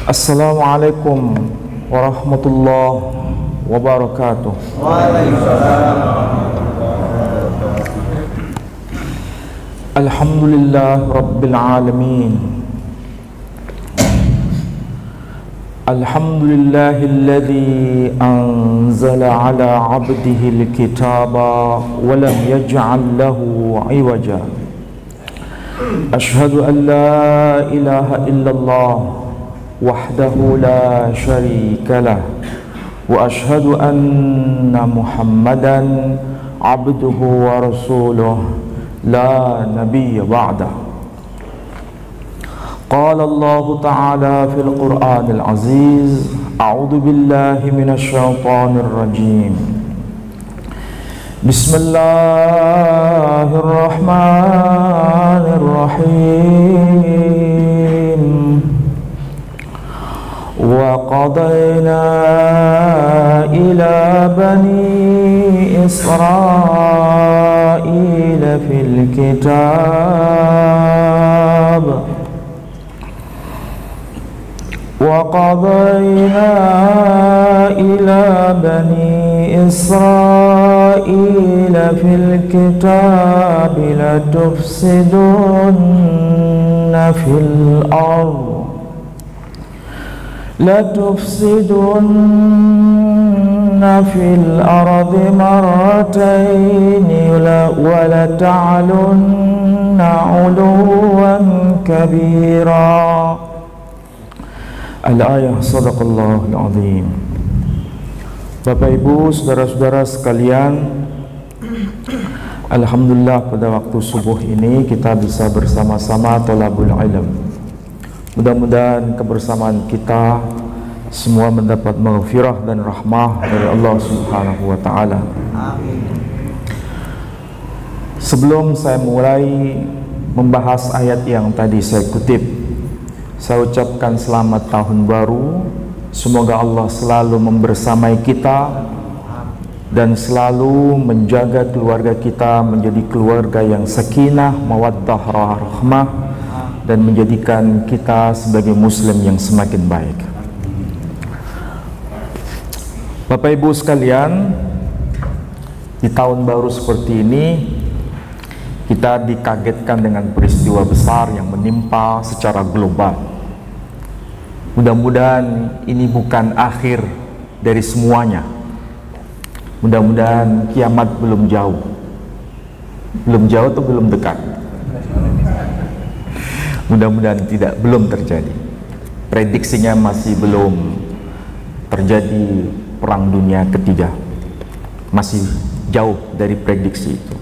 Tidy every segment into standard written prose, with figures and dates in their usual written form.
Assalamualaikum warahmatullahi wabarakatuh. Alhamdulillah Rabbil Alamin. Alhamdulillahilladzi anzala ala abdihil kitaba wa lam yaj'al lahu 'iwaja. Ashhadu an la ilaha illallah wahdahu la syarika lah wa ashhadu anna Muhammadan abduhu wa rasuluh la nabiyya ba'dah. Qala Allah ta'ala fil Qur'anil Aziz, a'udzu billahi minasy syaithanir rajim. Bismillahirrahmanirrahim. Wa qadayna ila bani Israil fil kitab وَقَضَيْنَا إِلَى بَنِي إِسْرَائِيلَ فِي الْكِتَابِ لَتُفْسِدُنَّ فِي الْأَرْضِ مَرَّتَيْنِ وَلَتَعْلُنَّ عُلُوًّا كَبِيرًا. Al-ayah, sadaqallahul azim. Bapak Ibu, saudara-saudara sekalian, alhamdulillah pada waktu subuh ini kita bisa bersama-sama thalabul ilm. Mudah-mudahan kebersamaan kita semua mendapat maghfirah dan rahmah dari Allah Subhanahu wa taala. Amin. Sebelum saya mulai membahas ayat yang tadi saya kutip, saya ucapkan selamat tahun baru. Semoga Allah selalu membersamai kita dan selalu menjaga keluarga kita menjadi keluarga yang sakinah, mawaddah, rahmah, dan menjadikan kita sebagai muslim yang semakin baik. Bapak Ibu sekalian, di tahun baru seperti ini kita dikagetkan dengan peristiwa besar yang menimpa secara global. Mudah-mudahan ini bukan akhir dari semuanya. Mudah-mudahan kiamat belum jauh. Belum jauh atau belum dekat? Mudah-mudahan belum terjadi. Prediksinya masih belum terjadi perang dunia ketiga. Masih jauh dari prediksi itu.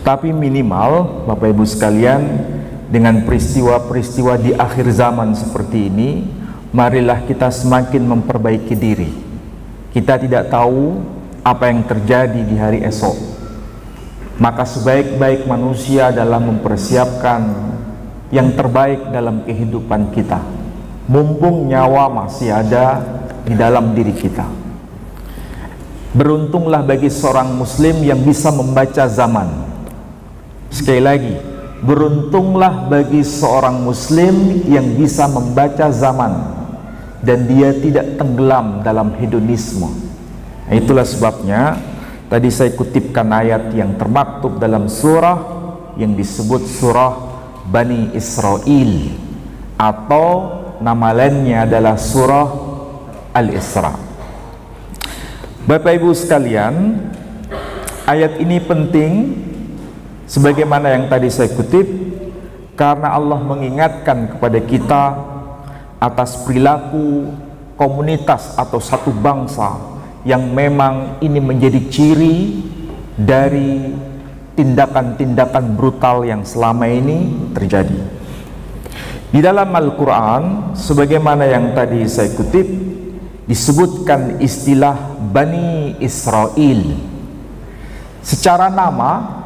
Tapi minimal Bapak Ibu sekalian, dengan peristiwa-peristiwa di akhir zaman seperti ini, marilah kita semakin memperbaiki diri. Kita tidak tahu apa yang terjadi di hari esok. Maka sebaik-baik manusia adalah mempersiapkan yang terbaik dalam kehidupan kita. Mumpung nyawa masih ada di dalam diri kita. Beruntunglah bagi seorang muslim yang bisa membaca zaman. Sekali lagi, beruntunglah bagi seorang muslim yang bisa membaca zaman dan dia tidak tenggelam dalam hedonisme. Nah, itulah sebabnya tadi saya kutipkan ayat yang termaktub dalam surah yang disebut surah Bani Israil, atau nama lainnya adalah surah Al-Isra. Bapak Ibu sekalian, ayat ini penting sebagaimana yang tadi saya kutip, karena Allah mengingatkan kepada kita atas perilaku komunitas atau satu bangsa yang memang ini menjadi ciri dari tindakan-tindakan brutal yang selama ini terjadi. Di dalam Al-Quran, sebagaimana yang tadi saya kutip, disebutkan istilah Bani Israil. Secara nama,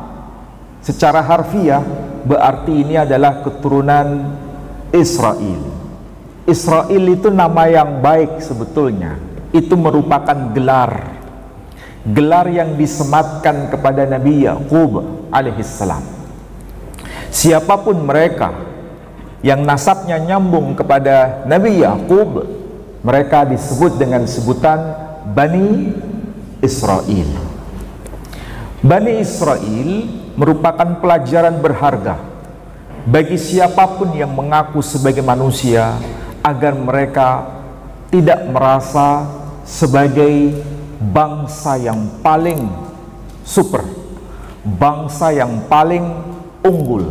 secara harfiah, berarti ini adalah keturunan Israel. Israel itu nama yang baik sebetulnya. Itu merupakan gelar yang disematkan kepada Nabi Yaqub alaihissalam. Siapapun mereka, yang nasabnya nyambung kepada Nabi Yakub, mereka disebut dengan sebutan Bani Israel. Bani Israel merupakan pelajaran berharga bagi siapapun yang mengaku sebagai manusia, agar mereka tidak merasa sebagai bangsa yang paling super, bangsa yang paling unggul,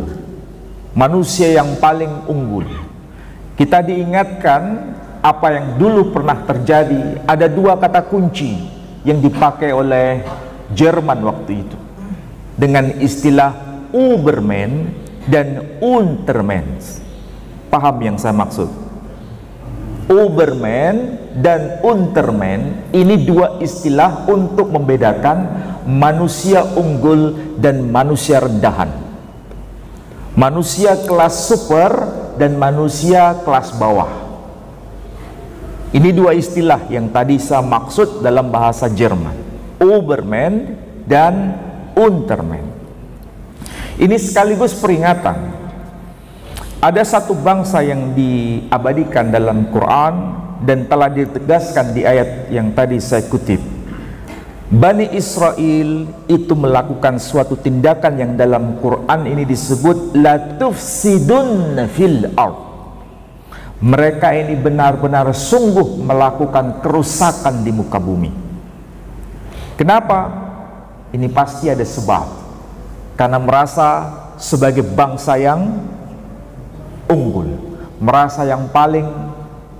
manusia yang paling unggul. Kita diingatkan apa yang dulu pernah terjadi. Ada dua kata kunci yang dipakai oleh Jerman waktu itu dengan istilah Ubermensch dan Untermensch. Paham yang saya maksud? Ubermensch dan Untermensch ini dua istilah untuk membedakan manusia unggul dan manusia rendahan, manusia kelas super dan manusia kelas bawah. Ini dua istilah yang tadi saya maksud dalam bahasa Jerman, Ubermensch dan Untermensch. Ini sekaligus peringatan. Ada satu bangsa yang diabadikan dalam Quran dan telah ditegaskan di ayat yang tadi saya kutip. Bani Israel itu melakukan suatu tindakan yang dalam Quran ini disebut la tufsidun fil ard. Mereka ini benar-benar sungguh melakukan kerusakan di muka bumi. Kenapa? Ini pasti ada sebab. Karena merasa sebagai bangsa yang unggul, merasa yang paling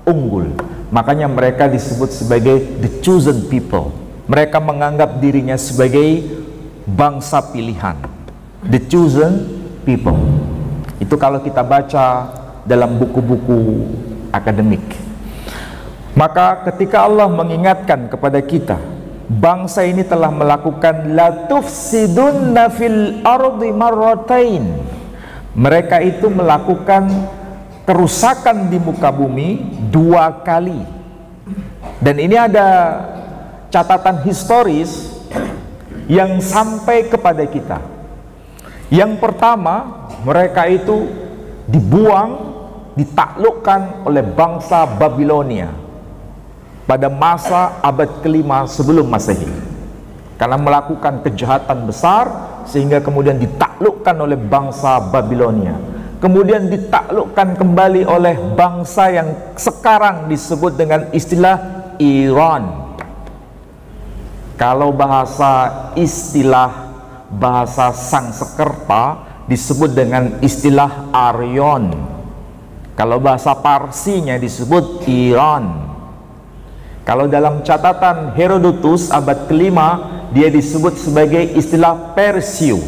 unggul. Makanya mereka disebut sebagai the chosen people. Mereka menganggap dirinya sebagai bangsa pilihan, the chosen people. Itu kalau kita baca dalam buku-buku akademik. Maka ketika Allah mengingatkan kepada kita, bangsa ini telah melakukan la tufsidunna fil ardi marratain. Mereka itu melakukan kerusakan di muka bumi 2 kali. Dan ini ada catatan historis yang sampai kepada kita. Yang pertama, mereka itu dibuang, ditaklukkan oleh bangsa Babilonia pada masa abad ke-5 sebelum Masehi, karena melakukan kejahatan besar sehingga kemudian ditaklukkan oleh bangsa Babilonia. Kemudian ditaklukkan kembali oleh bangsa yang sekarang disebut dengan istilah Iran. Kalau bahasa Sangsekerta disebut dengan istilah Aryon. Kalau bahasa Parsinya disebut Iran. Kalau dalam catatan Herodotus abad ke-5, dia disebut sebagai istilah Persio.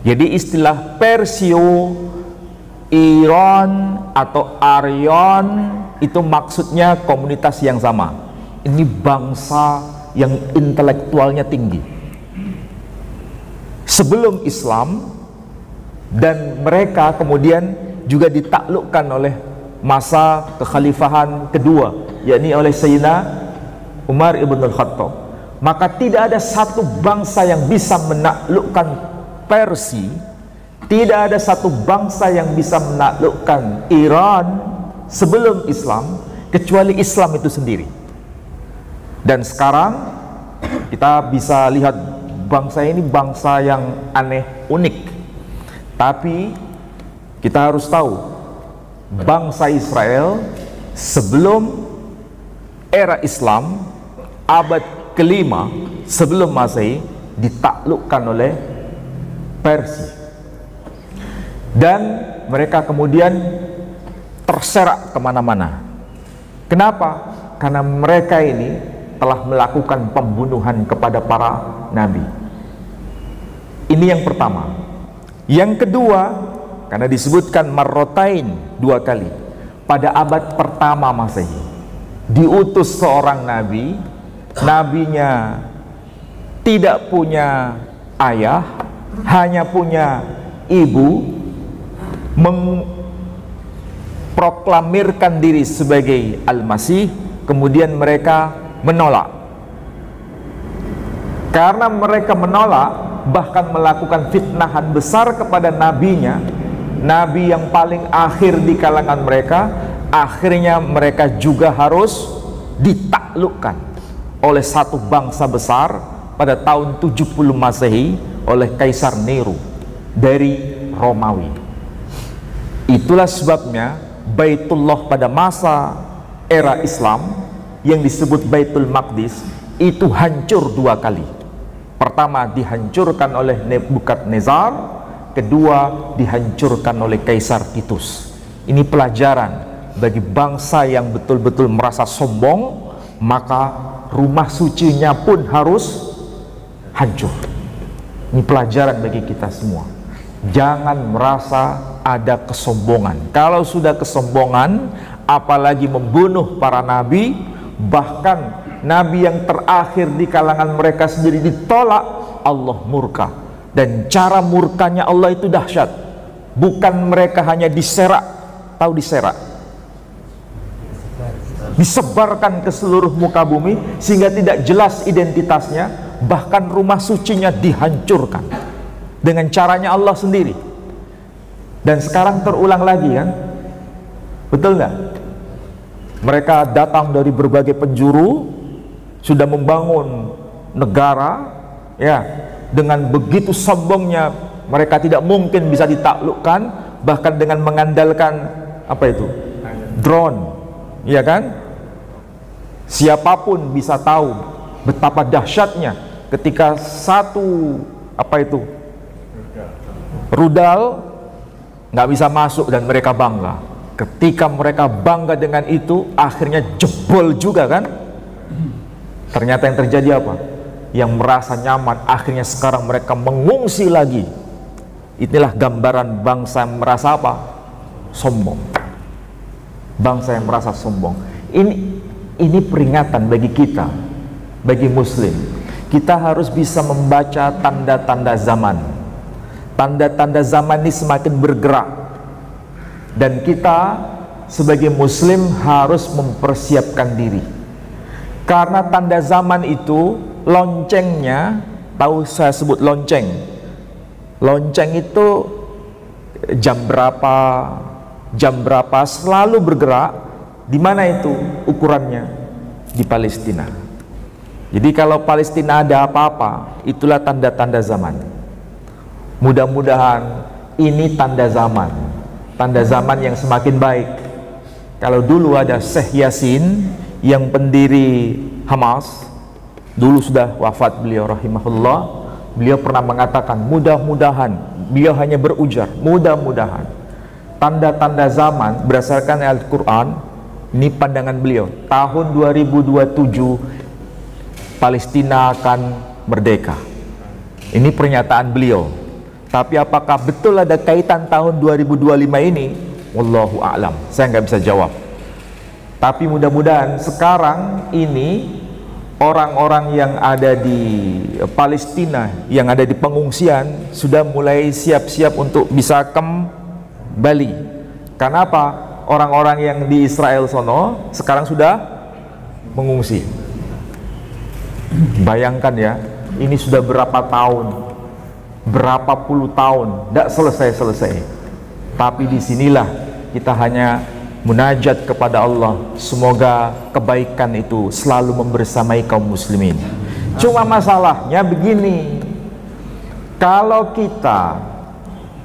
Jadi istilah Persio, Iran atau Aryon itu maksudnya komunitas yang sama. Ini bangsa yang intelektualnya tinggi sebelum Islam, dan mereka kemudian juga ditaklukkan oleh masa kekhalifahan kedua, yakni oleh Sayyidina Umar ibn al-Khattab. Maka tidak ada satu bangsa yang bisa menaklukkan Persia, tidak ada satu bangsa yang bisa menaklukkan Iran sebelum Islam, kecuali Islam itu sendiri. Dan sekarang kita bisa lihat bangsa ini bangsa yang aneh, unik. Tapi kita harus tahu, bangsa Israel sebelum era Islam abad ke-5 sebelum Masehi ditaklukkan oleh Persia, dan mereka kemudian terserak kemana-mana. Kenapa? Karena mereka ini telah melakukan pembunuhan kepada para nabi. Ini yang pertama. Yang kedua, karena disebutkan marrotain 2 kali, pada abad pertama Masehi diutus seorang nabi. Nabinya tidak punya ayah, hanya punya ibu, memproklamirkan diri sebagai Al-Masih. Kemudian mereka menolak. Karena mereka menolak, bahkan melakukan fitnahan besar kepada nabinya, Nabi yang paling akhir di kalangan mereka, akhirnya mereka juga harus ditaklukkan oleh satu bangsa besar pada tahun 70 Masehi oleh Kaisar Nero dari Romawi. Itulah sebabnya Baitullah pada masa era Islam yang disebut Baitul Maqdis itu hancur dua kali. Pertama dihancurkan oleh Nebukadnezar, kedua dihancurkan oleh Kaisar Titus. Ini pelajaran bagi bangsa yang betul-betul merasa sombong, maka rumah sucinya pun harus hancur. Ini pelajaran bagi kita semua. Jangan merasa ada kesombongan. Kalau sudah kesombongan, apalagi membunuh para nabi, bahkan nabi yang terakhir di kalangan mereka sendiri ditolak, Allah murka. Dan cara murkanya Allah itu dahsyat. Bukan mereka hanya diserak, tahu diserak, disebarkan ke seluruh muka bumi sehingga tidak jelas identitasnya, bahkan rumah sucinya dihancurkan dengan caranya Allah sendiri. Dan sekarang terulang lagi kan, betul nggak? Mereka datang dari berbagai penjuru, sudah membangun negara, ya, dengan begitu sombongnya mereka tidak mungkin bisa ditaklukkan, bahkan dengan mengandalkan apa itu, drone, ya kan? Siapapun bisa tahu betapa dahsyatnya ketika satu apa itu rudal nggak bisa masuk dan mereka bangga. Ketika mereka bangga dengan itu, akhirnya jebol juga kan. Ternyata yang terjadi apa? Yang merasa nyaman, akhirnya sekarang mereka mengungsi lagi. Inilah gambaran bangsa yang merasa apa? Sombong. Bangsa yang merasa sombong. Ini peringatan bagi kita, bagi muslim. Kita harus bisa membaca tanda-tanda zaman. Tanda-tanda zaman ini semakin bergerak, dan kita sebagai muslim harus mempersiapkan diri. Karena tanda zaman itu loncengnya, tahu saya sebut lonceng. Lonceng itu jam berapa selalu bergerak. Di mana itu ukurannya? Di Palestina. Jadi kalau Palestina ada apa-apa, itulah tanda-tanda zaman. Mudah-mudahan ini tanda zaman yang semakin baik. Kalau dulu ada Syekh Yasin yang pendiri Hamas, dulu sudah wafat beliau rahimahullah, beliau pernah mengatakan mudah-mudahan, beliau hanya berujar mudah-mudahan tanda-tanda zaman berdasarkan Al-Quran. Ini pandangan beliau, tahun 2027 Palestina akan merdeka. Ini pernyataan beliau. Tapi apakah betul ada kaitan tahun 2025 ini? Wallahu a'lam, saya nggak bisa jawab. Tapi mudah-mudahan sekarang ini orang-orang yang ada di Palestina, yang ada di pengungsian, sudah mulai siap-siap untuk bisa kembali. Karena apa? Orang-orang yang di Israel sono sekarang sudah mengungsi. Bayangkan ya, ini sudah berapa tahun, berapa puluh tahun, tidak selesai-selesai. Tapi disinilah kita hanya munajat kepada Allah, semoga kebaikan itu selalu membersamai kaum muslimin. Cuma masalahnya begini, kalau kita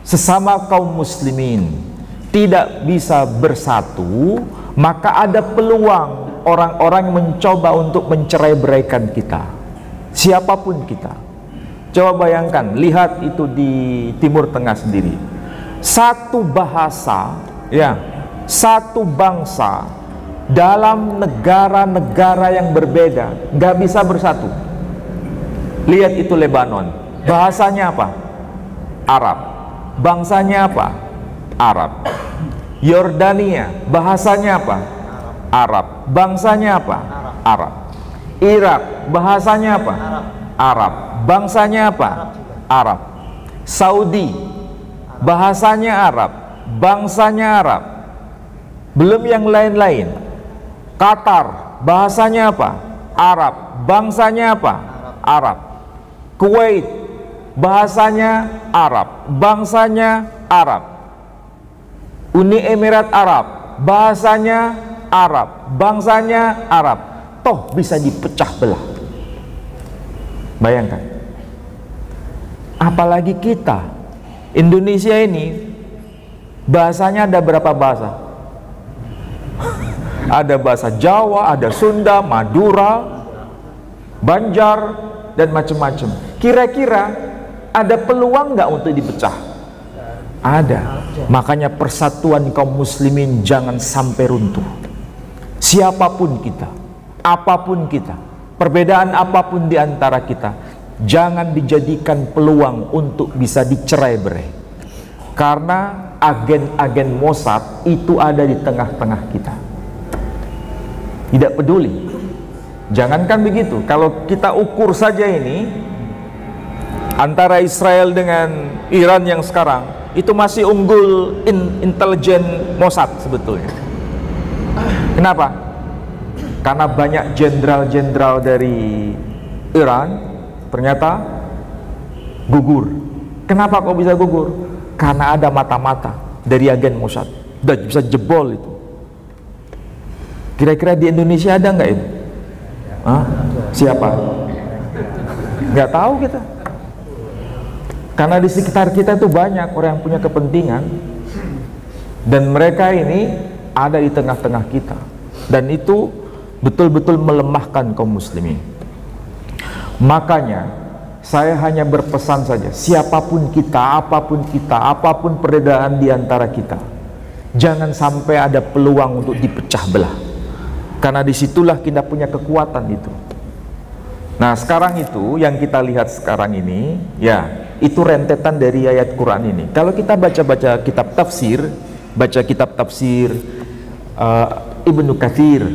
sesama kaum muslimin tidak bisa bersatu, maka ada peluang orang-orang mencoba untuk mencerai-beraikan kita, siapapun kita. Coba bayangkan, lihat itu di Timur Tengah sendiri, satu bahasa, ya, satu bangsa dalam negara-negara yang berbeda nggak bisa bersatu. Lihat itu Lebanon, bahasanya apa? Arab. Bangsanya apa? Arab. Yordania, bahasanya apa? Arab. Bangsanya apa? Arab. Irak, bahasanya apa? Arab. Bangsanya apa? Arab. Saudi, bahasanya Arab, bangsanya Arab. Belum yang lain-lain. Qatar, bahasanya apa? Arab. Bangsanya apa? Arab. Kuwait, bahasanya Arab, bangsanya Arab. Uni Emirat Arab, bahasanya Arab, bangsanya Arab, toh bisa dipecah belah. Bayangkan. Apalagi kita, Indonesia ini, bahasanya ada berapa bahasa? Ada bahasa Jawa, ada Sunda, Madura, Banjar, dan macam-macam. Kira-kira ada peluang nggak untuk dipecah? Ada. Makanya persatuan kaum muslimin jangan sampai runtuh. Siapapun kita, apapun kita, perbedaan apapun di antara kita, jangan dijadikan peluang untuk bisa dicerai-berai. Karena agen-agen Mossad itu ada di tengah-tengah kita. Tidak peduli. Jangankan begitu, kalau kita ukur saja ini antara Israel dengan Iran yang sekarang, itu masih unggul intelijen Mossad sebetulnya. Kenapa? Karena banyak jenderal-jenderal dari Iran ternyata gugur. Kenapa kok bisa gugur? Karena ada mata-mata dari agen Mossad, dan bisa jebol itu. Kira-kira di Indonesia ada nggak itu? Hah? Siapa? Nggak tahu kita. Karena di sekitar kita itu banyak orang yang punya kepentingan, dan mereka ini ada di tengah-tengah kita, dan itu betul-betul melemahkan kaum muslimin. Makanya saya hanya berpesan saja, siapapun kita, apapun perbedaan di antara kita, jangan sampai ada peluang untuk dipecah belah. Karena disitulah kita punya kekuatan itu. Nah sekarang itu yang kita lihat sekarang ini, ya itu rentetan dari ayat Quran ini. Kalau kita baca-baca kitab tafsir, Ibnu Katsir,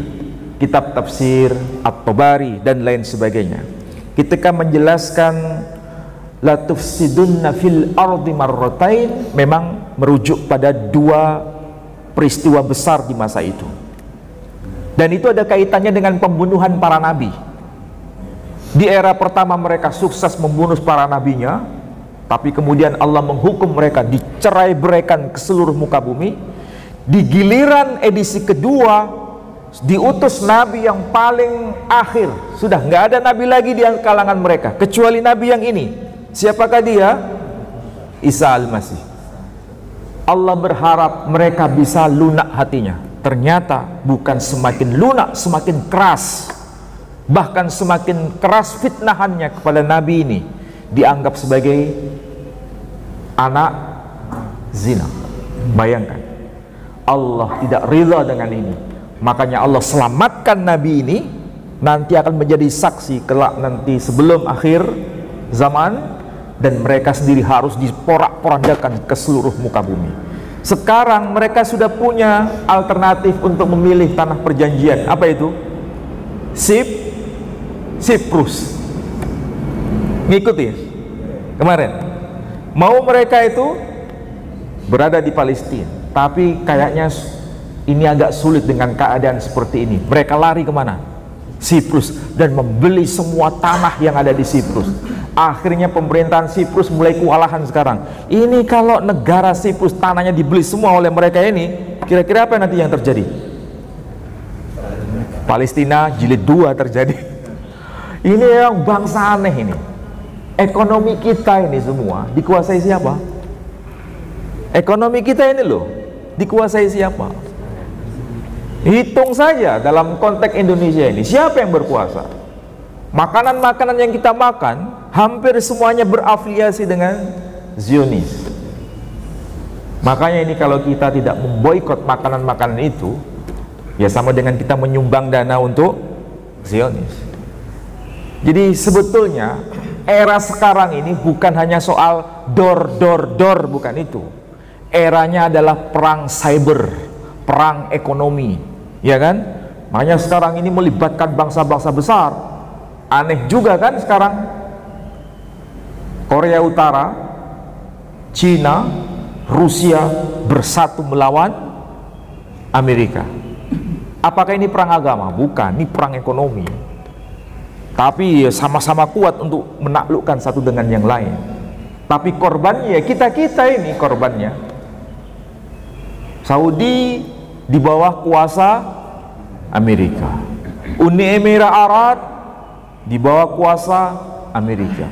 kitab tafsir At-Tabari dan lain sebagainya, ketika menjelaskan la tufsidunna fil ardi marratain, memang merujuk pada dua peristiwa besar di masa itu. Dan itu ada kaitannya dengan pembunuhan para nabi. Di era pertama mereka sukses membunuh para nabinya, tapi kemudian Allah menghukum mereka dicerai-beraikan ke seluruh muka bumi. Di giliran edisi kedua diutus nabi yang paling akhir. Sudah nggak ada nabi lagi di kalangan mereka kecuali nabi yang ini. Siapakah dia? Isa al-Masih. Allah berharap mereka bisa lunak hatinya. Ternyata bukan semakin lunak, semakin keras. Bahkan semakin keras fitnahannya kepada nabi ini, dianggap sebagai anak zina. Bayangkan, Allah tidak rela dengan ini. Makanya Allah selamatkan nabi ini, nanti akan menjadi saksi kelak nanti sebelum akhir zaman, dan mereka sendiri harus diporak-porandakan ke seluruh muka bumi. Sekarang mereka sudah punya alternatif untuk memilih tanah perjanjian. Apa itu? Siprus. Ngikuti kemarin. Mau mereka itu berada di Palestina, tapi kayaknya ini agak sulit dengan keadaan seperti ini. Mereka lari kemana? Siprus, dan membeli semua tanah yang ada di Siprus. Akhirnya pemerintahan Siprus mulai kewalahan sekarang. Ini kalau negara Siprus tanahnya dibeli semua oleh mereka ini, kira-kira apa nanti yang terjadi? Palestina jilid 2 terjadi. Ini yang bangsa aneh ini. Ekonomi kita ini semua dikuasai siapa? Ekonomi kita ini loh dikuasai siapa? Hitung saja dalam konteks Indonesia ini, siapa yang berkuasa? Makanan-makanan yang kita makan hampir semuanya berafiliasi dengan Zionis. Makanya ini kalau kita tidak memboikot makanan-makanan itu, ya sama dengan kita menyumbang dana untuk Zionis. Jadi sebetulnya era sekarang ini bukan hanya soal dor, bukan itu. Eranya adalah perang cyber, perang ekonomi, ya kan? Makanya sekarang ini melibatkan bangsa-bangsa besar. Aneh juga kan sekarang Korea Utara, Cina, Rusia bersatu melawan Amerika. Apakah ini perang agama? Bukan, ini perang ekonomi. Tapi sama-sama kuat untuk menaklukkan satu dengan yang lain. Tapi korbannya kita ini korbannya. Saudi di bawah kuasa Amerika, Uni Emirat Arab di bawah kuasa Amerika,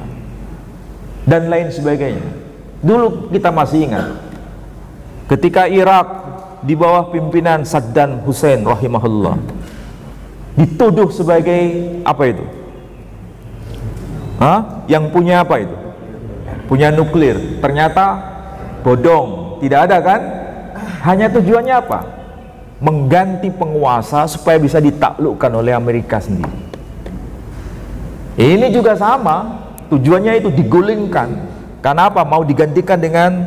dan lain sebagainya. Dulu kita masih ingat ketika Irak di bawah pimpinan Saddam Hussein rahimahullah dituduh sebagai apa itu? Yang punya apa itu? Punya nuklir. Ternyata bodong, tidak ada kan? Hanya tujuannya apa? Mengganti penguasa supaya bisa ditaklukkan oleh Amerika sendiri. Ini juga sama, tujuannya itu digulingkan. Karena apa? Mau digantikan dengan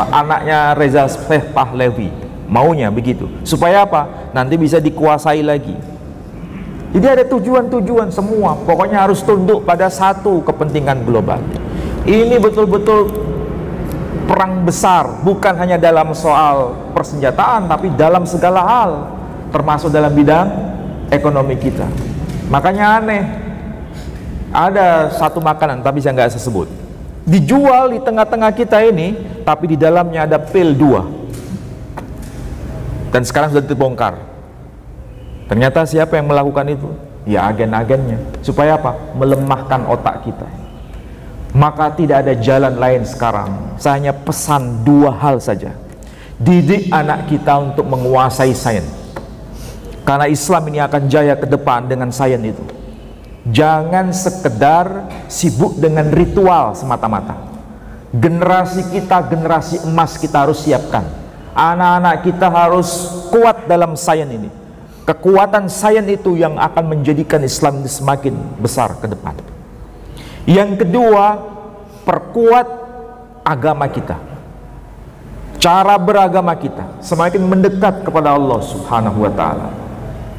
anaknya Reza Pahlavi. Maunya begitu. Supaya apa? Nanti bisa dikuasai lagi. Jadi ada tujuan-tujuan semua. Pokoknya harus tunduk pada satu kepentingan global. Ini betul-betul perang besar, bukan hanya dalam soal persenjataan, tapi dalam segala hal, termasuk dalam bidang ekonomi kita. Makanya aneh, ada satu makanan tapi saya nggak sebut, dijual di tengah-tengah kita ini, tapi di dalamnya ada pil 2, dan sekarang sudah dibongkar. Ternyata siapa yang melakukan itu? Ya agen-agennya. Supaya apa? Melemahkan otak kita. Maka tidak ada jalan lain sekarang. Saya hanya pesan 2 hal saja. Didik anak kita untuk menguasai sains. Karena Islam ini akan jaya ke depan dengan sains itu. Jangan sekedar sibuk dengan ritual semata-mata. Generasi kita, generasi emas kita harus siapkan. Anak-anak kita harus kuat dalam sains ini. Kekuatan sains itu yang akan menjadikan Islam ini semakin besar ke depan. Yang kedua, perkuat agama kita. Cara beragama kita semakin mendekat kepada Allah Subhanahu wa taala.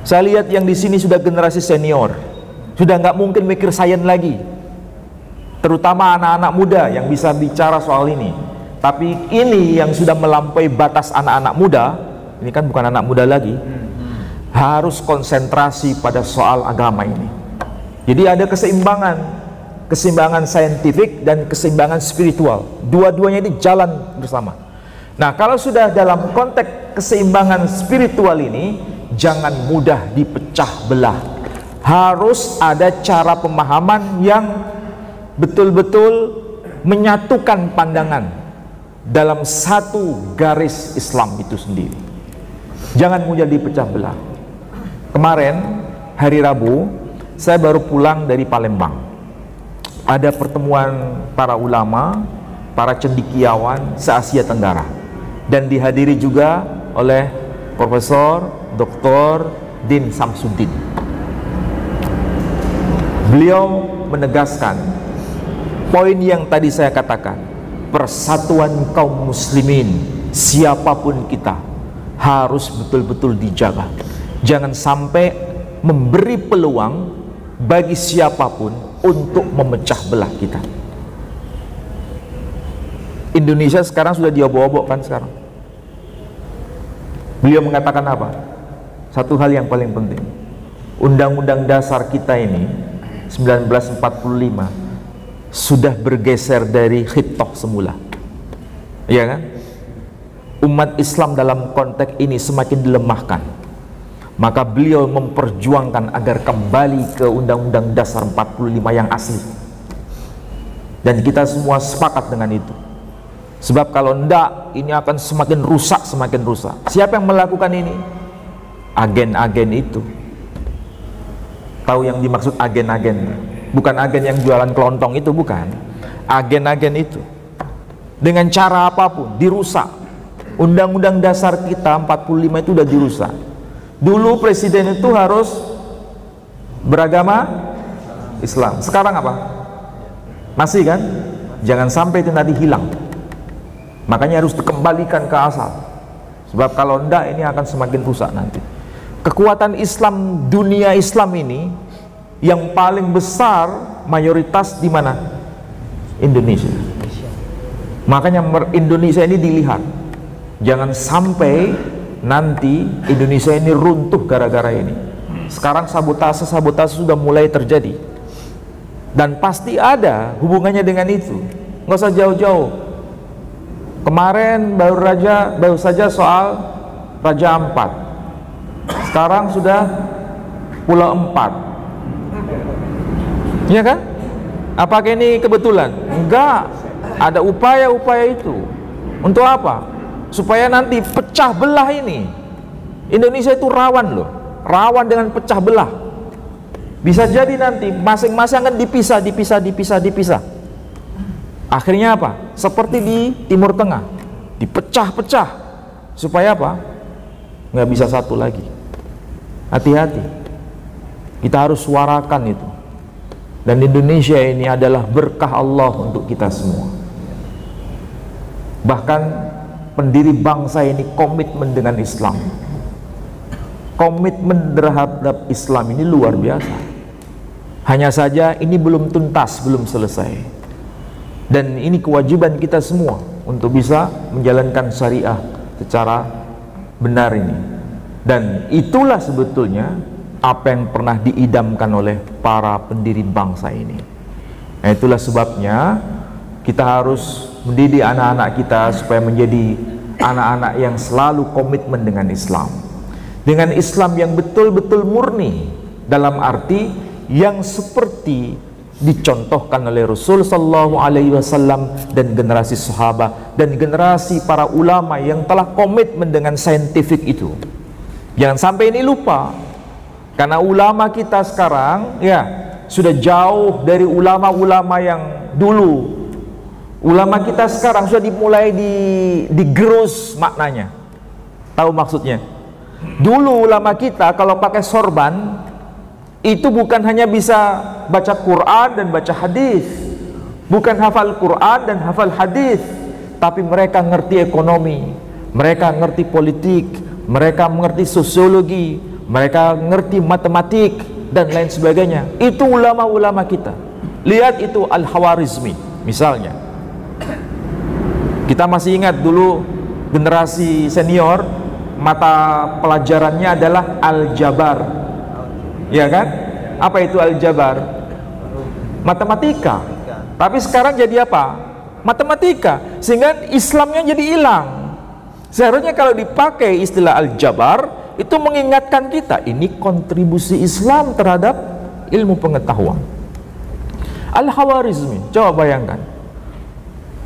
Saya lihat yang di sini sudah generasi senior. Sudah nggak mungkin mikir sains lagi. Terutama anak-anak muda yang bisa bicara soal ini. Tapi ini yang sudah melampaui batas anak-anak muda, ini kan bukan anak muda lagi. Harus konsentrasi pada soal agama ini. Jadi ada keseimbangan saintifik dan keseimbangan spiritual. Dua-duanya ini jalan bersama. Nah, kalau sudah dalam konteks keseimbangan spiritual ini, jangan mudah dipecah belah. Harus ada cara pemahaman yang betul-betul menyatukan pandangan dalam satu garis Islam itu sendiri. Jangan mudah dipecah belah. Kemarin hari Rabu saya baru pulang dari Palembang. Ada pertemuan para ulama, para cendekiawan se-Asia Tenggara, dan dihadiri juga oleh Profesor Dr. Din Samsudin. Beliau menegaskan poin yang tadi saya katakan, persatuan kaum muslimin siapapun kita harus betul-betul dijaga. Jangan sampai memberi peluang bagi siapapun untuk memecah belah kita. Indonesia sekarang sudah diobok-obok kan sekarang. Beliau mengatakan apa? Satu hal yang paling penting. Undang-undang dasar kita ini 1945 sudah bergeser dari khitoh semula. Iya kan? Umat Islam dalam konteks ini semakin dilemahkan. Maka beliau memperjuangkan agar kembali ke Undang-Undang Dasar 45 yang asli. Dan kita semua sepakat dengan itu. Sebab kalau enggak, ini akan semakin rusak, semakin rusak. Siapa yang melakukan ini? Agen-agen itu. Tahu yang dimaksud agen-agen? Bukan agen yang jualan kelontong itu, bukan. Agen-agen itu. Dengan cara apapun, dirusak. Undang-Undang Dasar kita 45 itu udah dirusak. Dulu presiden itu harus beragama Islam. Sekarang apa? Masih kan? Jangan sampai itu nanti hilang. Makanya harus dikembalikan ke asal. Sebab kalau enggak ini akan semakin rusak nanti. Kekuatan Islam, dunia Islam ini yang paling besar mayoritas di mana? Indonesia. Makanya Indonesia ini dilihat. Jangan sampai nanti Indonesia ini runtuh gara-gara ini. Sekarang sabotase sudah mulai terjadi, dan pasti ada hubungannya dengan itu. Nggak usah jauh-jauh. Kemarin baru saja soal Raja Ampat. Sekarang sudah Pulau Empat. Iya kan? Apakah ini kebetulan? Enggak. Ada upaya-upaya itu. Untuk apa? Supaya nanti pecah belah ini. Indonesia itu rawan loh. Rawan dengan pecah belah. Bisa jadi nanti masing-masing akan dipisah. Akhirnya apa? Seperti di Timur Tengah, dipecah-pecah. Supaya apa? Nggak bisa satu lagi. Hati-hati. Kita harus suarakan itu. Dan Indonesia ini adalah berkah Allah untuk kita semua. Bahkan pendiri bangsa ini komitmen dengan Islam. Komitmen terhadap Islam ini luar biasa. Hanya saja ini belum tuntas, belum selesai. Dan ini kewajiban kita semua untuk bisa menjalankan syariah secara benar ini. Dan itulah sebetulnya apa yang pernah diidamkan oleh para pendiri bangsa ini. Nah, itulah sebabnya kita harus mendidik anak-anak kita supaya menjadi anak-anak yang selalu komitmen dengan Islam. Dengan Islam yang betul-betul murni, dalam arti yang seperti dicontohkan oleh Rasul sallallahu alaihi wasallam dan generasi sahabat dan generasi para ulama yang telah komitmen dengan saintifik itu. Jangan sampai ini lupa, karena ulama kita sekarang ya sudah jauh dari ulama-ulama yang dulu. Ulama kita sekarang sudah dimulai digerus maknanya. Tahu maksudnya? Dulu ulama kita kalau pakai sorban itu bukan hanya bisa baca Quran dan baca hadis, bukan hafal Quran dan hafal hadis, tapi mereka ngerti ekonomi, mereka ngerti politik, mereka mengerti sosiologi, mereka ngerti matematik dan lain sebagainya. Itu ulama-ulama kita. Lihat itu Al-Khawarizmi misalnya. Kita masih ingat dulu generasi senior mata pelajarannya adalah Al-Jabar. Ya kan? Apa itu Al-Jabar? Matematika. Tapi sekarang jadi apa? Matematika. Sehingga Islamnya jadi hilang. Seharusnya kalau dipakai istilah Al-Jabar, itu mengingatkan kita, ini kontribusi Islam terhadap ilmu pengetahuan. Al-Khawarizmi, coba bayangkan.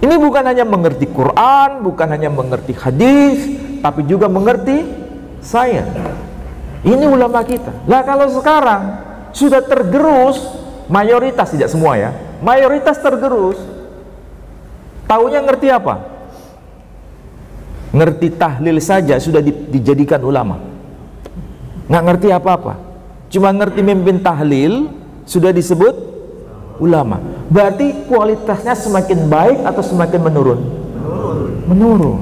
Ini bukan hanya mengerti Quran, bukan hanya mengerti hadis, tapi juga mengerti sains. Ini ulama kita. Lah kalau sekarang sudah tergerus, mayoritas, tidak semua ya, mayoritas tergerus, taunya ngerti apa? Ngerti tahlil saja sudah dijadikan ulama. Nggak ngerti apa-apa, cuma ngerti mimpin tahlil sudah disebut ulama. Berarti kualitasnya semakin baik atau semakin menurun? Menurun.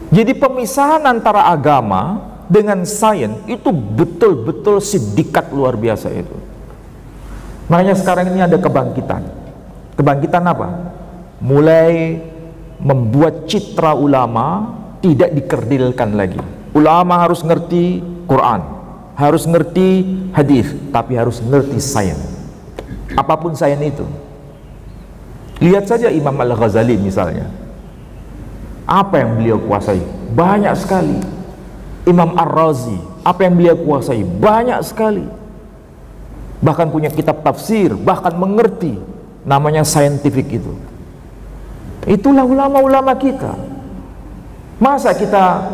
Jadi pemisahan antara agama dengan sains itu betul-betul sindikat luar biasa itu. Makanya sekarang ini ada kebangkitan. Kebangkitan apa? Mulai membuat citra ulama tidak dikerdilkan lagi. Ulama harus ngerti Quran, harus ngerti hadis, tapi harus ngerti sains. Apapun sains itu. Lihat saja Imam Al-Ghazali misalnya. Apa yang beliau kuasai? Banyak sekali. Imam Ar-Razi, apa yang beliau kuasai? Banyak sekali. Bahkan punya kitab tafsir, bahkan mengerti namanya saintifik itu. Itulah ulama-ulama kita. Masa kita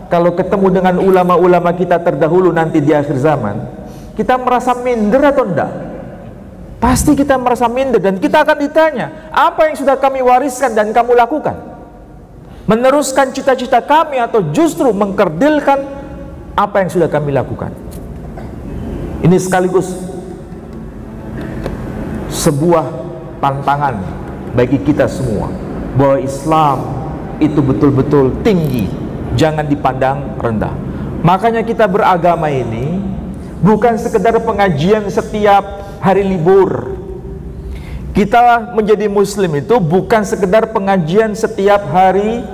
kalau ketemu dengan ulama-ulama kita terdahulu nanti di akhir zaman, kita merasa minder atau enggak? Pasti kita merasa minder, dan kita akan ditanya, apa yang sudah kami wariskan dan kamu lakukan? Meneruskan cita-cita kami atau justru mengkerdilkan apa yang sudah kami lakukan? Ini sekaligus sebuah tantangan bagi kita semua, bahwa Islam itu betul-betul tinggi, jangan dipandang rendah. Makanya kita beragama ini bukan sekedar pengajian setiap hari libur. Kita menjadi muslim itu bukan sekedar pengajian setiap hari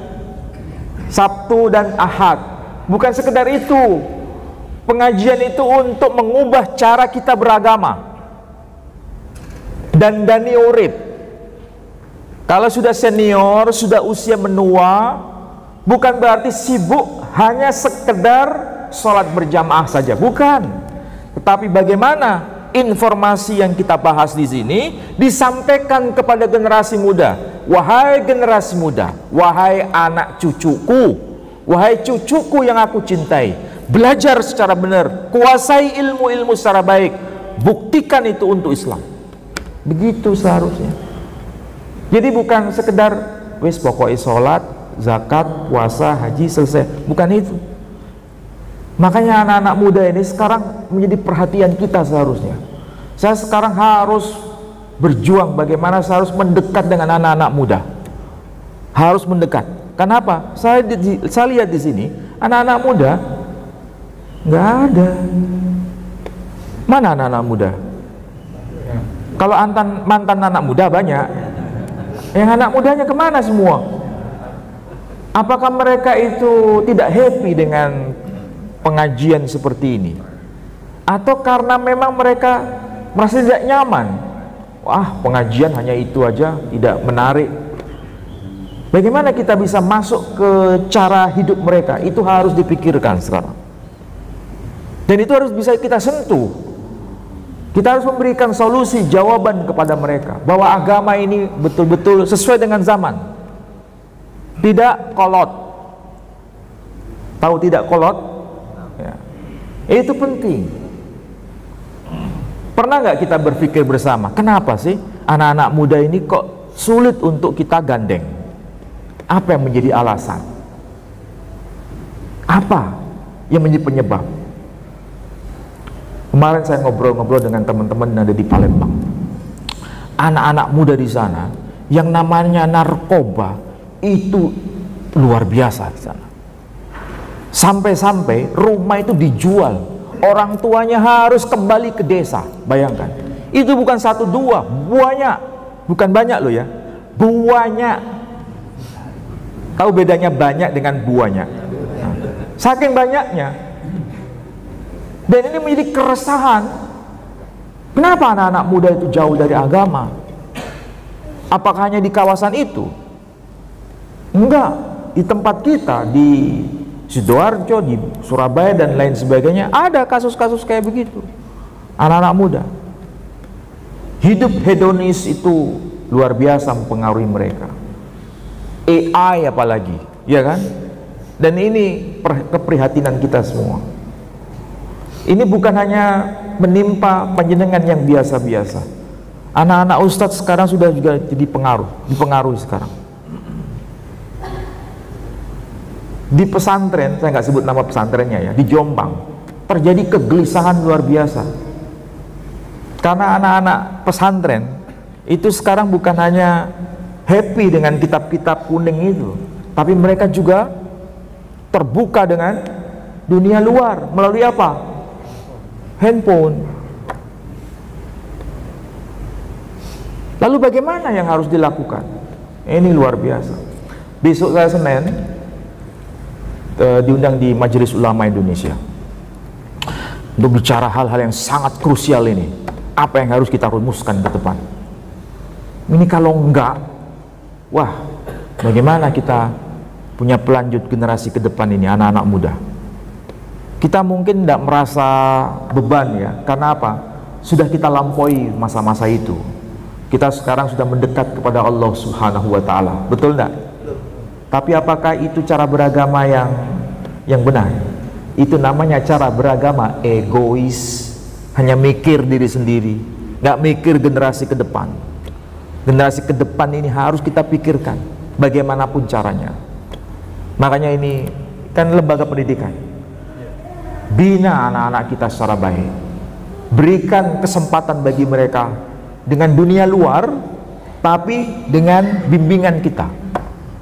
Sabtu dan Ahad. Bukan sekedar itu. Pengajian itu untuk mengubah cara kita beragama. Dan dani urip. Kalau sudah senior, sudah usia menua, bukan berarti sibuk hanya sekedar sholat berjamaah saja, bukan. Tetapi bagaimana informasi yang kita bahas di sini disampaikan kepada generasi muda. Wahai generasi muda, wahai anak cucuku, wahai cucuku yang aku cintai, belajar secara benar, kuasai ilmu-ilmu secara baik, buktikan itu untuk Islam. Begitu seharusnya. Jadi bukan sekedar wis pokoknya sholat, zakat, puasa, haji, selesai. Bukan itu. Makanya anak-anak muda ini sekarang menjadi perhatian kita seharusnya. Saya sekarang harus berjuang bagaimana saya harus mendekat dengan anak-anak muda. Harus mendekat. Kenapa? Saya lihat di sini anak-anak muda nggak ada. Mana anak-anak muda? Kalau mantan anak muda banyak. Yang anak mudanya kemana semua? Apakah mereka itu tidak happy dengan pengajian seperti ini? Atau karena memang mereka merasa tidak nyaman? Wah, pengajian hanya itu aja, tidak menarik. Bagaimana kita bisa masuk ke cara hidup mereka? Itu harus dipikirkan sekarang. Dan itu harus bisa kita sentuh. Kita harus memberikan solusi, jawaban kepada mereka bahwa agama ini betul-betul sesuai dengan zaman. Tidak kolot. Tahu tidak kolot? Ya. Itu penting. Pernah nggak kita berpikir bersama, kenapa sih anak-anak muda ini kok sulit untuk kita gandeng? Apa yang menjadi alasan? Apa yang menjadi penyebab? Kemarin saya ngobrol-ngobrol dengan teman-teman yang ada di Palembang. Anak-anak muda di sana yang namanya narkoba itu luar biasa di sana. Sampai-sampai rumah itu dijual, orang tuanya harus kembali ke desa. Bayangkan, itu bukan satu dua, banyak, bukan banyak loh ya, banyak. Tahu bedanya banyak dengan banyak? Nah, saking banyaknya. Dan ini menjadi keresahan. Kenapa anak-anak muda itu jauh dari agama? Apakah hanya di kawasan itu? Enggak, di tempat kita, di Sidoarjo, di Surabaya dan lain sebagainya, ada kasus-kasus kayak begitu. Anak-anak muda hidup hedonis itu luar biasa mempengaruhi mereka. AI apalagi, ya kan? Dan ini keprihatinan kita semua. Ini bukan hanya menimpa panjenengan yang biasa-biasa. Anak-anak ustadz sekarang sudah juga dipengaruhi sekarang. Di pesantren, saya nggak sebut nama pesantrennya ya, di Jombang terjadi kegelisahan luar biasa. Karena anak-anak pesantren itu sekarang bukan hanya happy dengan kitab-kitab kuning itu, tapi mereka juga terbuka dengan dunia luar melalui apa? Handphone. Lalu bagaimana yang harus dilakukan? Ini luar biasa. Besok saya Senin diundang di Majelis Ulama Indonesia untuk bicara hal-hal yang sangat krusial ini. Apa yang harus kita rumuskan ke depan? Ini kalau enggak, wah, bagaimana kita punya pelanjut generasi ke depan ini, anak-anak muda? Kita mungkin tidak merasa beban ya, karena apa? Sudah kita lampaui masa-masa itu. Kita sekarang sudah mendekat kepada Allah Subhanahu wa Ta'ala, betul tidak? Tapi apakah itu cara beragama yang benar? Itu namanya cara beragama egois, hanya mikir diri sendiri, nggak mikir generasi ke depan. Generasi ke depan ini harus kita pikirkan, bagaimanapun caranya. Makanya ini kan lembaga pendidikan. Bina anak-anak kita secara baik, berikan kesempatan bagi mereka dengan dunia luar, tapi dengan bimbingan kita.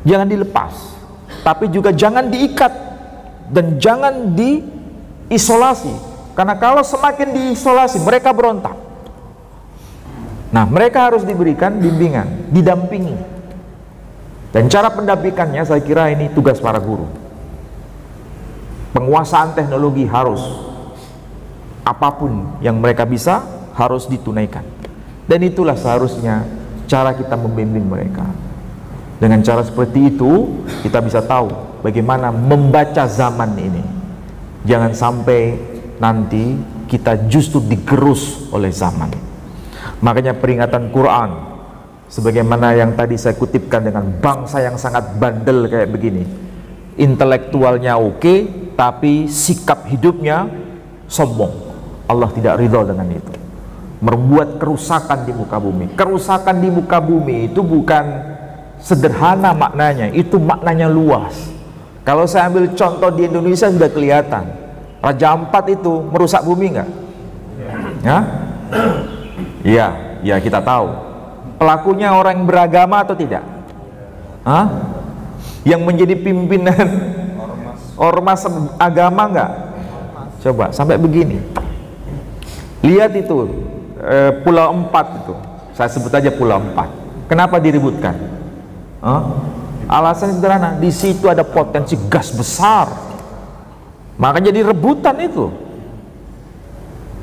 Jangan dilepas, tapi juga jangan diikat dan jangan diisolasi, karena kalau semakin diisolasi mereka berontak. Nah, mereka harus diberikan bimbingan, didampingi, dan cara pendampingannya saya kira ini tugas para guru. Penguasaan teknologi harus, apapun yang mereka bisa harus ditunaikan. Dan itulah seharusnya cara kita membimbing mereka. Dengan cara seperti itu kita bisa tahu bagaimana membaca zaman ini. Jangan sampai nanti kita justru digerus oleh zaman. Makanya peringatan Quran, sebagaimana yang tadi saya kutipkan, dengan bangsa yang sangat bandel kayak begini, intelektualnya oke, tapi sikap hidupnya sombong. Allah tidak ridho dengan itu, membuat kerusakan di muka bumi. Kerusakan di muka bumi itu bukan sederhana maknanya, itu maknanya luas. Kalau saya ambil contoh di Indonesia sudah kelihatan. Raja Ampat itu merusak bumi nggak? Ya? Iya, ya kita tahu. Pelakunya orang yang beragama atau tidak? Hah? Yang menjadi pimpinan ormas agama nggak? Coba sampai begini. Lihat itu Pulau Empat itu, saya sebut aja Pulau Empat. Kenapa diributkan? Alasan sederhana, di situ ada potensi gas besar, makanya jadi rebutan itu.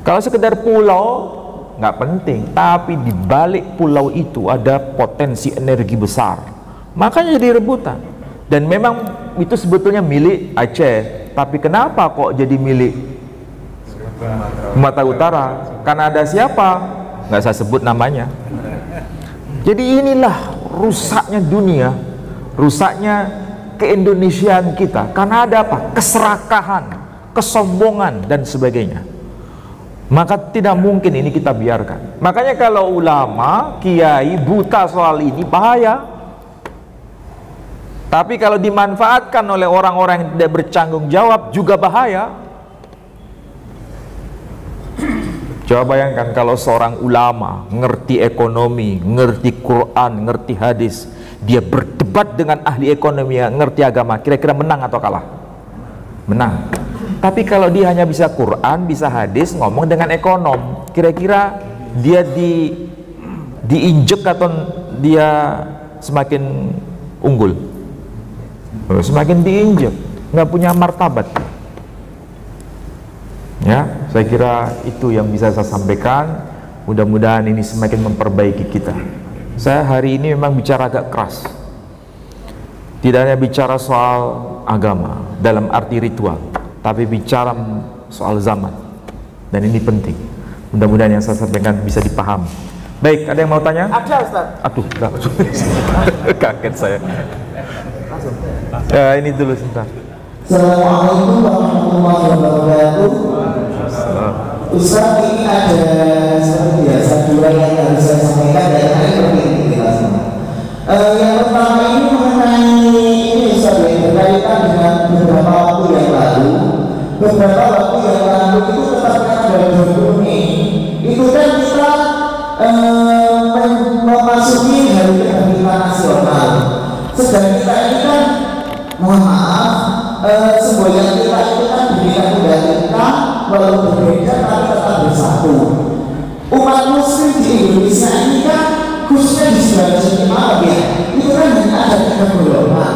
Kalau sekedar pulau nggak penting, tapi di balik pulau itu ada potensi energi besar, makanya jadi rebutan. Dan memang itu sebetulnya milik Aceh, tapi kenapa kok jadi milik Sumatera Utara? Karena ada siapa? Nggak saya sebut namanya. Jadi inilah rusaknya dunia, rusaknya keindonesiaan kita, karena ada apa? Keserakahan, kesombongan dan sebagainya. Maka tidak mungkin ini kita biarkan. Makanya kalau ulama, kiai buta soal ini bahaya. Tapi kalau dimanfaatkan oleh orang-orang yang tidak bertanggung jawab juga bahaya. Coba bayangkan kalau seorang ulama ngerti ekonomi, ngerti Quran, ngerti hadis, dia berdebat dengan ahli ekonomi yang ngerti agama, kira-kira menang atau kalah? Menang. Tapi kalau dia hanya bisa Quran, bisa hadis, ngomong dengan ekonom, kira-kira dia diinjek atau dia semakin unggul? Semakin diinjek, nggak punya martabat. Ya, saya kira itu yang bisa saya sampaikan. Mudah-mudahan ini semakin memperbaiki kita. Saya hari ini memang bicara agak keras. Tidak hanya bicara soal agama dalam arti ritual, tapi bicara soal zaman. Dan ini penting. Mudah-mudahan yang saya sampaikan bisa dipahami. Baik, ada yang mau tanya? Ada, Ustaz. Aduh, kaget saya. Ya, ini dulu sebentar. Assalamualaikum warahmatullahi wabarakatuh. Ustaz, ini ada seperti biasa dua yang harus saya sampaikan dan hari penting kita semua. Yang pertama ini mengenai ini Ustaz, yang berkaitan dengan beberapa waktu yang lalu. Beberapa waktu yang lalu itu tepatnya pada 20 Mei itu kan kita memasuki hari kebangkitan nasional. Sedang kita ini kan, mohon maaf, semboyan kita itu kan diberikan kita walau berbeda tapi tetap bersatu. Umat muslim di Indonesia ini kan, khususnya di Sulawesi Timur ya, itu kan hanya ada 3 golongan,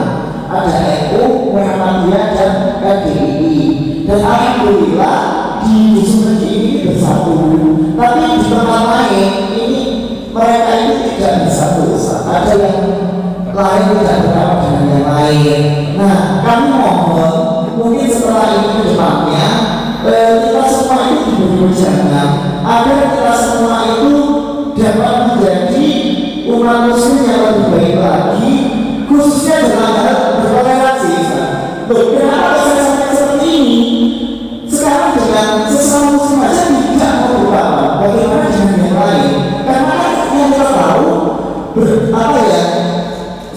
ada NU, Muhammadiyah dan KDI. Dan alhamdulillah di dusun ini bersatu. Tapi di tempat lain ini mereka itu tidak bersatu. Ada yang lain tidak berdampak dengan yang lain. Nah, kami mohon mungkin setelah ini ke depannya kita semua itu diberi ujangan agar kita semua itu dapat menjadi umat muslim yang lebih baik lagi, khususnya dalam hal bertoleransi. Kenapa saya sampai seperti ini? Sekarang dengan sesama muslim saja tidak membuka bagaimana dengan yang lain, karena yang kita tahu apa ya,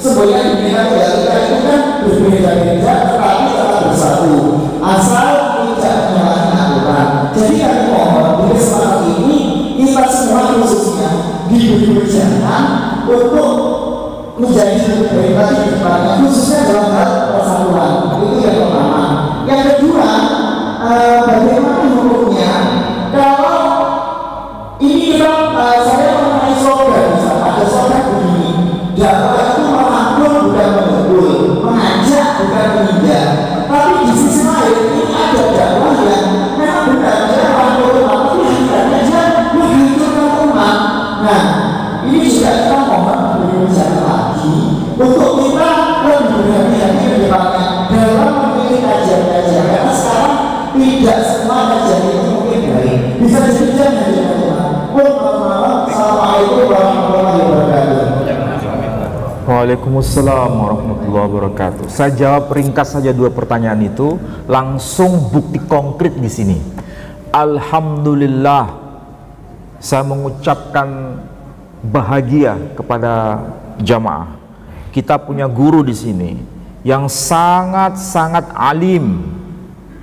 sebenarnya diberikan kita itu kan berbeda-beda tetapi tetap bersatu asal tidak menyalahi aturan. Jadi kami mohon di kesempatan ini kita semua khususnya diberi ujangan untuk menjadi lebih baik lagi ke depannya, khususnya dalam hal persatuan. Itu yang pertama. Yang kedua, bagaimana hukumnya kalau ini kita saya mengenai slogan, ada slogan begini, dakwah itu merangkul bukan menggembul, mengajak bukan menginjak. Tapi di sisi lain ini ada dakwah yang memang benar dia merangkul umat, tapi sebenarnya dia menghancurkan umat. Nah, ini juga kita mohon beri usaha lagi untuk Waalaikumsalam warahmatullahi wabarakatuh. Saya jawab ringkas saja dua pertanyaan itu, langsung bukti konkret di sini. Alhamdulillah, saya mengucapkan bahagia kepada jamaah. Kita punya guru di sini yang sangat-sangat alim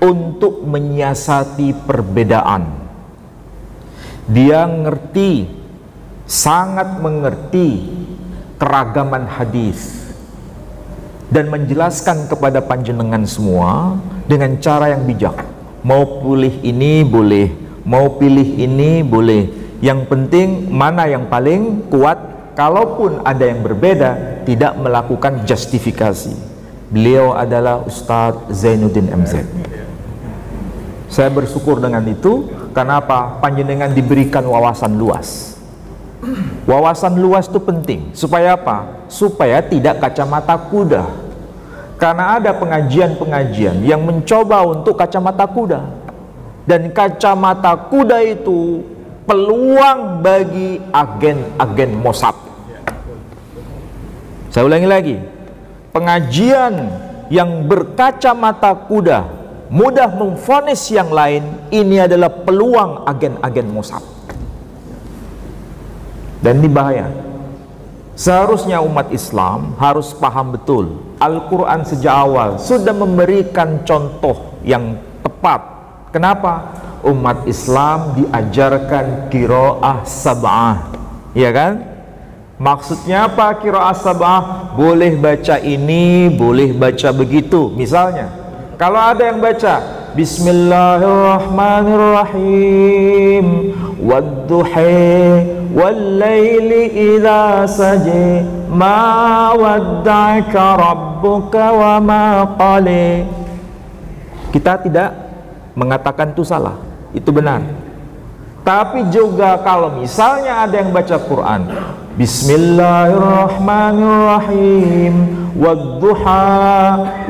untuk menyiasati perbedaan. Dia ngerti, sangat mengerti keragaman hadis dan menjelaskan kepada panjenengan semua dengan cara yang bijak. Mau pilih ini boleh, mau pilih ini boleh. Yang penting mana yang paling kuat. Kalaupun ada yang berbeda, tidak melakukan justifikasi. Beliau adalah Ustadz Zainuddin MZ. Saya bersyukur dengan itu. Kenapa? Panjenengan diberikan wawasan luas. Wawasan luas itu penting. Supaya apa? Supaya tidak kacamata kuda. Karena ada pengajian-pengajian yang mencoba untuk kacamata kuda. Dan kacamata kuda itu peluang bagi agen-agen Mossad. Saya ulangi lagi. Pengajian yang berkacamata kuda mudah memvonis yang lain, ini adalah peluang agen-agen Mossad. Dan ini bahaya. Seharusnya umat Islam harus paham betul, Al-Quran sejak awal sudah memberikan contoh yang tepat. Kenapa? Umat Islam diajarkan qiraah sab'ah, ya kan? Maksudnya apa qiraah sab'ah? Boleh baca ini, boleh baca begitu. Misalnya, kalau ada yang baca Bismillahirrahmanirrahim, wadduhi wal-laili idza saji, ma wadda'aka rabbuka wa ma qali. Kita tidak mengatakan itu salah, itu benar. Tapi juga kalau misalnya ada yang baca Quran Bismillahirrahmanirrahim, wadduha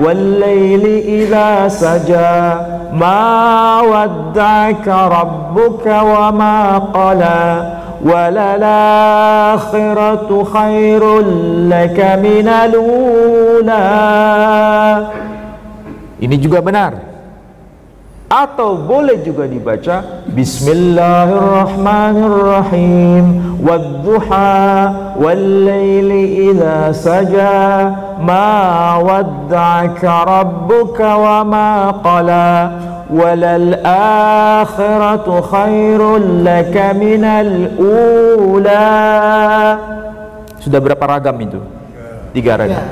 wal-laili idza saja, ma wadda'aka rabbuka wa ma qala, walal akhiratu khairul laka minal ula. Ini juga benar. Atau boleh juga dibaca Bismillahirrahmanirrahim, wadduha wal-laili idza saja, ma wadda'aka rabbuka wa ma qala, walal akhiratu khairul laka minal ula. Sudah berapa ragam itu? 3 ragam.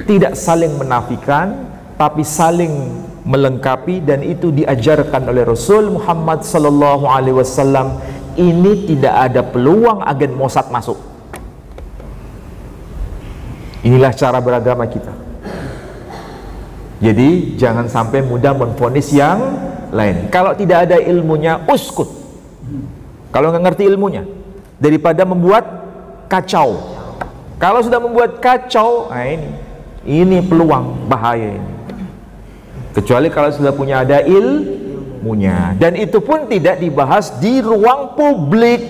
Tidak saling menafikan, tapi saling melengkapi, dan itu diajarkan oleh Rasul Muhammad sallallahu alaihi wasallam. Ini tidak ada peluang agen Mossad masuk. Inilah cara beragama kita. Jadi jangan sampai mudah menvonis yang lain. Kalau tidak ada ilmunya, uskut. Kalau nggak ngerti ilmunya, daripada membuat kacau. Kalau sudah membuat kacau, nah ini peluang bahaya ini. Kecuali kalau sudah punya ada ilmunya, dan itu pun tidak dibahas di ruang publik,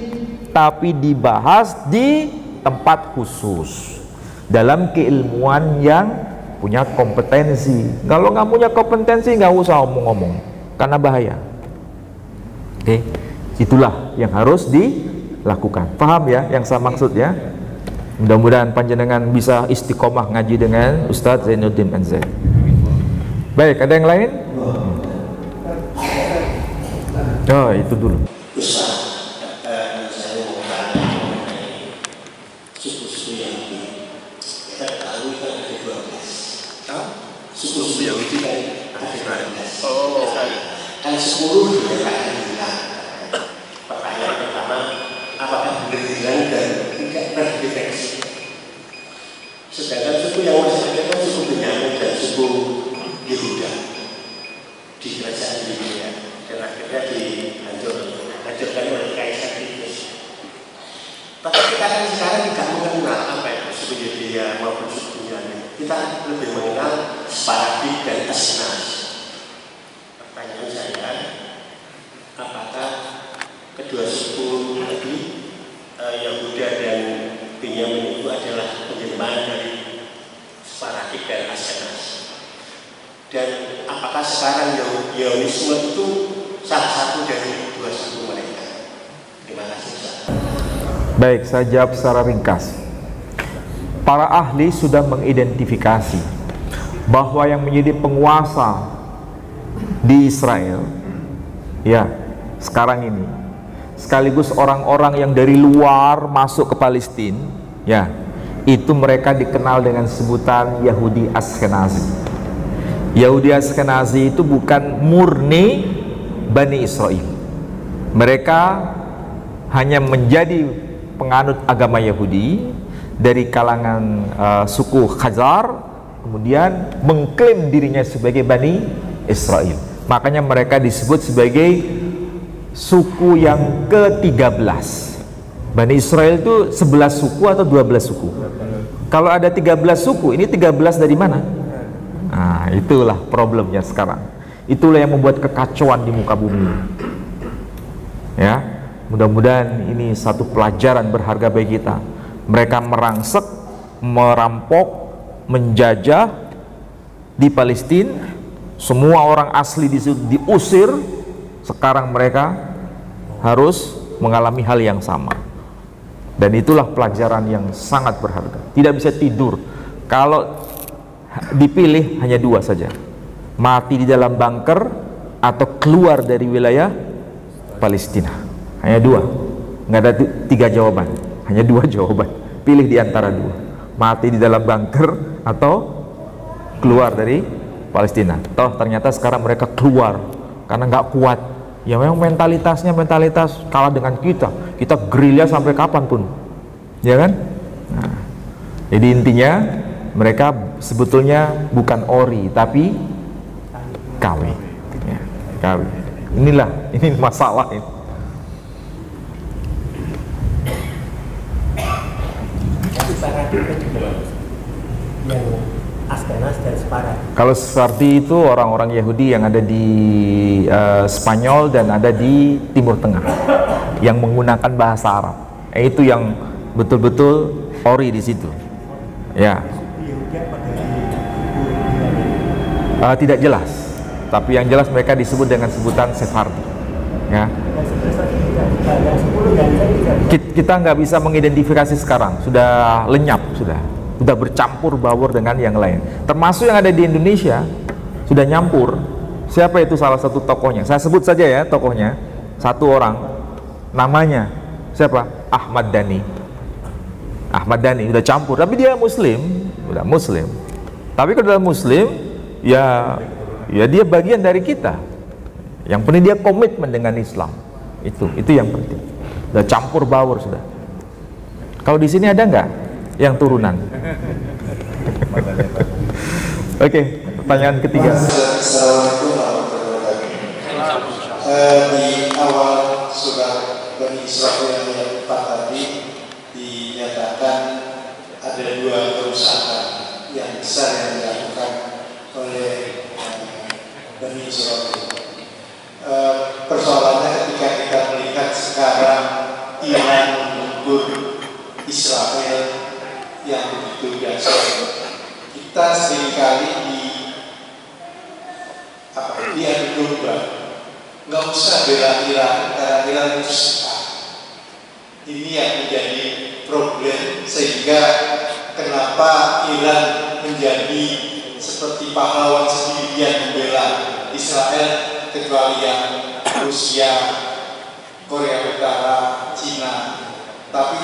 tapi dibahas di tempat khusus dalam keilmuan yang punya kompetensi. Kalau nggak punya kompetensi, nggak usah ngomong-ngomong, karena bahaya. Oke, itulah yang harus dilakukan. Paham ya yang saya maksud ya? Mudah-mudahan panjenengan bisa istiqomah ngaji dengan Ustadz Zainuddin MZ. Baik, ada yang lain? Oh, itu dulu. Saya mau bertanya mengenai suku-suku Yahudi. Kita tahu kan ada 12. Suku-suku Yahudi kan ada 12. Oh, ada 10 di daerah Iran. Pertanyaan pertama, apakah benar dan tidak terdeteksi? Sedangkan suku yang masih ada kan suku Benyamin dan suku Yehuda di kerajaan Yudea, dan akhirnya dihancurkan oleh Kaisar Titus. Tapi kita kan sekarang tidak mengenal apa itu suku Yudea maupun suku Benyamin. Kita lebih mengenal Sephardi dan Asnas. Pertanyaan saya, apakah kedua suku tadi Yehuda dan Benyamin itu adalah penjelmaan dari Wahabiawisme itu salah satu dari dua suku mereka. Terima kasih Ustaz. Baik, saya jawab secara ringkas. Para ahli sudah mengidentifikasi bahwa yang menjadi penguasa di Israel ya sekarang ini sekaligus orang-orang yang dari luar masuk ke Palestina ya, itu mereka dikenal dengan sebutan Yahudi Ashkenazi. Yahudi Ashkenazi itu bukan murni Bani Israel. Mereka hanya menjadi penganut agama Yahudi dari kalangan suku Khazar, kemudian mengklaim dirinya sebagai Bani Israel. Makanya mereka disebut sebagai suku yang ke-13. Bani Israel itu 11 suku atau 12 suku? Kalau ada 13 suku, ini 13 dari mana? Nah, itulah problemnya sekarang. Itulah yang membuat kekacauan di muka bumi. Ya, mudah-mudahan ini satu pelajaran berharga bagi kita. Mereka merangsek, merampok, menjajah di Palestina. Semua orang asli di situ diusir. Sekarang mereka harus mengalami hal yang sama. Dan itulah pelajaran yang sangat berharga. Tidak bisa tidur. Kalau dipilih hanya dua saja, mati di dalam bunker atau keluar dari wilayah Palestina. Hanya dua, nggak ada tiga jawaban, hanya dua jawaban. Pilih di antara dua, mati di dalam bunker atau keluar dari Palestina. Toh ternyata sekarang mereka keluar karena nggak kuat. Ya memang mentalitas kalah dengan kita gerilya sampai kapanpun, ya kan? Nah, jadi intinya mereka sebetulnya bukan ori tapi KW ya, KW. Ini masalah ini. Yang Ashkenaz dan Sepharad. Kalau seperti itu orang-orang Yahudi yang ada di Spanyol dan ada di Timur Tengah yang menggunakan bahasa Arab, itu yang betul-betul ori di situ. Ya. Tidak jelas, tapi yang jelas mereka disebut dengan sebutan Sephardi. Ya. Kita nggak bisa mengidentifikasi sekarang, sudah lenyap, sudah bercampur baur dengan yang lain. Termasuk yang ada di Indonesia sudah nyampur. Siapa itu salah satu tokohnya? Saya sebut saja ya tokohnya, satu orang, namanya siapa? Ahmad Dhani. Ahmad Dhani udah campur, tapi dia Muslim, udah Muslim. Tapi kalau dalam Muslim, ya dia bagian dari kita. Yang penting dia komitmen dengan Islam. Itu yang penting. Udah campur baur sudah. Kalau di sini ada nggak yang turunan? Oke, pertanyaan ketiga. Assalamualaikum warahmatullahi wabarakatuh. Di awal surah Bani Israil yang 4 tadi dinyatakan ada dua kerusakan yang besar yang dilakukan oleh Bani Israil. Persoalannya ketika kita melihat sekarang Iran mengukur Israel yang begitu biasa, kita seringkali diadu domba. Nggak usah bela Iran karena Iran itu susah. Ini yang menjadi problem, sehingga kenapa Iran menjadi seperti pahlawan sendirian membela Israel, kecuali yang Rusia, Korea Utara, Cina. Tapi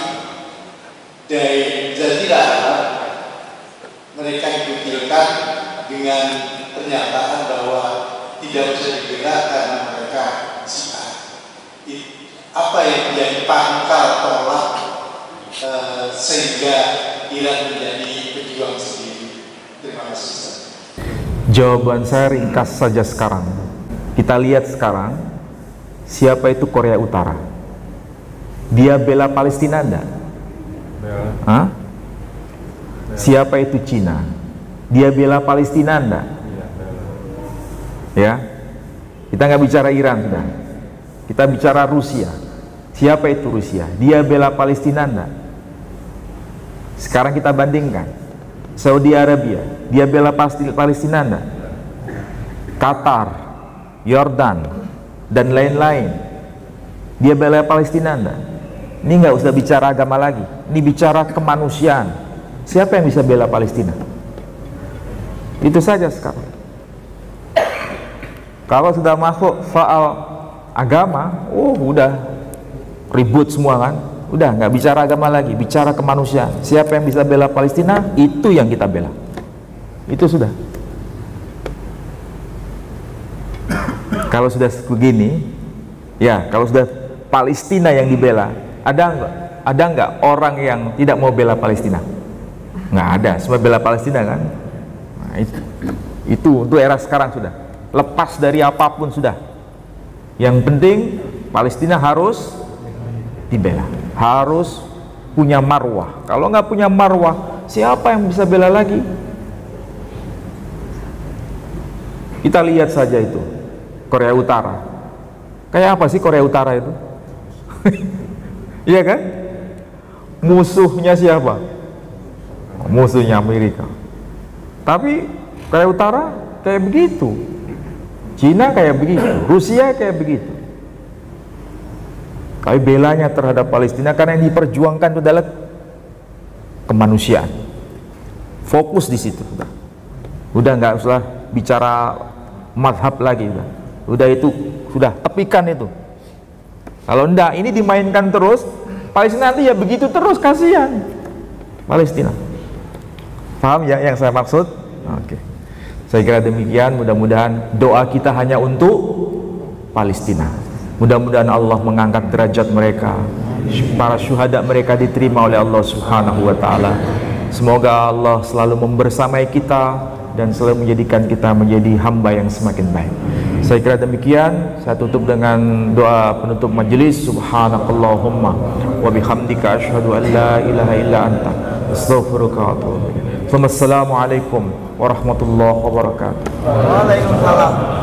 dari Jazirah Arab mereka dikucilkan dengan pernyataan bahwa tidak bisa dibela karena mereka Syiah. Apa yang menjadi pangkal tolak sehingga Iran menjadi pejuang sendiri? Terima kasih. Jawaban saya ringkas saja sekarang. Kita lihat sekarang siapa itu Korea Utara. Dia bela Palestina enggak? Hah? Siapa itu Cina? Dia bela Palestina enggak? Ya, kita nggak bicara Iran sudah. Kita bicara Rusia. Siapa itu Rusia? Dia bela Palestina enggak? Sekarang kita bandingkan. Saudi Arabia, dia bela Palestina enggak? Qatar, Yordan, dan lain-lain. Dia bela Palestina enggak? Ini nggak usah bicara agama lagi, ini bicara kemanusiaan. Siapa yang bisa bela Palestina? Itu saja sekarang. Kalau sudah masuk soal agama, udah ribut semua kan. Udah nggak bicara agama lagi, bicara kemanusiaan. Siapa yang bisa bela Palestina, itu yang kita bela. Itu sudah. Kalau sudah begini, ya kalau sudah Palestina yang dibela, ada nggak orang yang tidak mau bela Palestina? Nggak ada, semua bela Palestina kan. Nah, itu untuk era sekarang sudah. Lepas dari apapun sudah. Yang penting Palestina harus dibela, harus punya marwah. Kalau nggak punya marwah, siapa yang bisa bela lagi? Kita lihat saja itu Korea Utara. Kayak apa sih Korea Utara itu? Iya kan? Musuhnya siapa? Musuhnya Amerika. Tapi Korea Utara kayak begitu, Cina kayak begitu, Rusia kayak begitu. Tapi belanya terhadap Palestina karena yang diperjuangkan itu adalah kemanusiaan. Fokus di situ. Udah nggak usah bicara mazhab lagi. Udah itu sudah tepikan itu. Kalau enggak, ini dimainkan terus, Palestina nanti ya begitu terus, kasihan Palestina. Paham ya yang saya maksud? Oke. Saya kira demikian, mudah-mudahan doa kita hanya untuk Palestina. Mudah-mudahan Allah mengangkat derajat mereka, para syuhada mereka diterima oleh Allah Subhanahu wa taala. Semoga Allah selalu membersamai kita dan selalu menjadikan kita menjadi hamba yang semakin baik. Saya kira demikian. Saya tutup dengan doa penutup majelis. Subhanakallahumma wa bihamdika asyhadu an la ilaha illa anta astaghfiruka wa atubu ilaik. Wassalamualaikum warahmatullahi wabarakatuh. Waalaikumsalam.